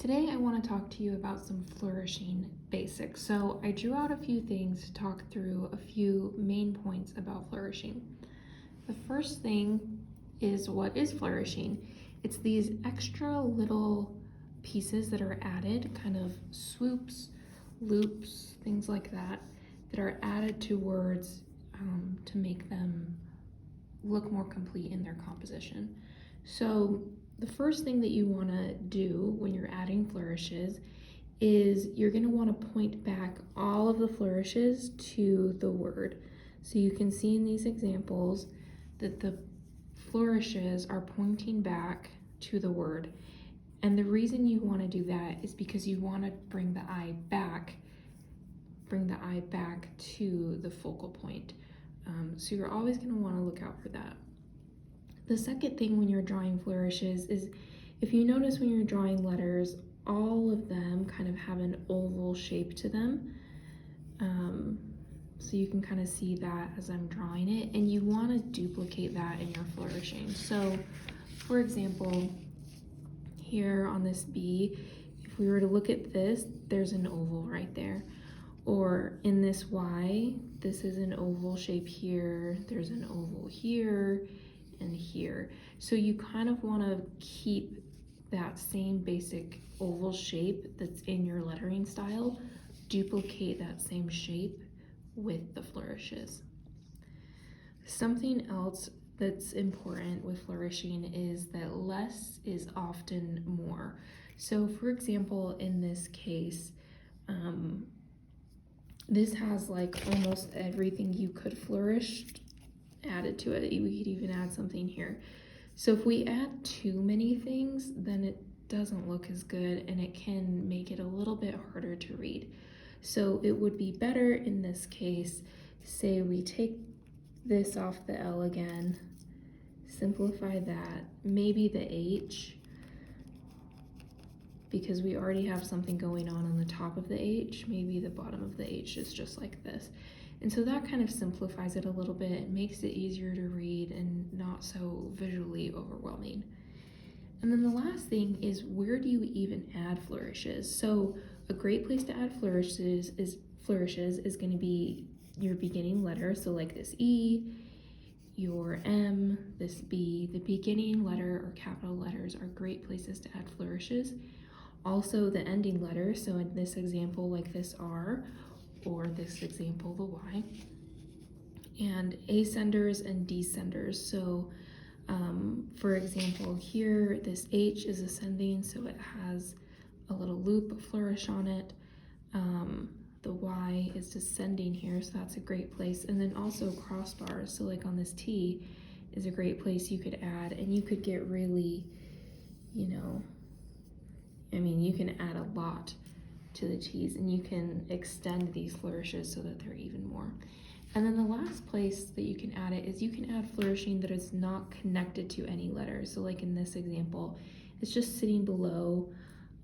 Today I want to talk to you about some flourishing basics. So I drew out a few things to talk through a few main points about flourishing. The first thing is, what is flourishing? It's these extra little pieces that are added, kind of swoops, loops, things like that, that are added to words to make them look more complete in their composition. So the first thing that you want to do when you're adding flourishes is you're going to want to point back all of the flourishes to the word. So you can see in these examples that the flourishes are pointing back to the word. And the reason you want to do that is because you want to bring the eye back to the focal point. So you're always going to want to look out for that. The second thing when you're drawing flourishes is, if you notice when you're drawing letters, all of them kind of have an oval shape to them. So you can kind of see that as I'm drawing it, and you want to duplicate that in your flourishing. So for example, here on this B, if we were to look at this, there's an oval right there. Or in this Y, this is an oval shape here, there's an oval here, and here. So you kind of want to keep that same basic oval shape that's in your lettering style, duplicate that same shape with the flourishes. Something else that's important with flourishing is that less is often more. So for example, in this case, this has like almost everything you could flourish added to it. We could even add something here. So if we add too many things, then it doesn't look as good and it can make it a little bit harder to read. So it would be better in this case, say we take this off the L again, simplify that, maybe the H, because we already have something going on the top of the H, maybe the bottom of the H is just like this. And so that kind of simplifies it a little bit. It makes it easier to read and not so visually overwhelming. And then the last thing is, where do you even add flourishes? So a great place to add flourishes is going to be your beginning letter. So like this E, your M, this B, the beginning letter or capital letters are great places to add flourishes. Also the ending letter. So in this example, like this R, or this example, the Y, and ascenders and descenders. So for example, here, this H is ascending, so it has a little loop, a flourish on it. The Y is descending here, so that's a great place. And then also crossbars, so like on this T is a great place you could add, and you could get really, you can add a lot to the T's, and you can extend these flourishes so that they're even more. And then the last place that you can add it is you can add flourishing that is not connected to any letter. So like in this example, it's just sitting below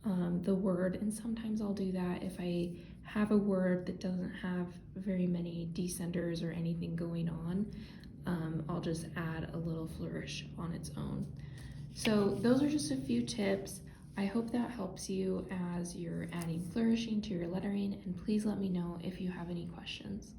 the word, and sometimes I'll do that if I have a word that doesn't have very many descenders or anything going on. I'll just add a little flourish on its own. So those are just a few tips. I hope that helps you as you're adding flourishing to your lettering, and please let me know if you have any questions.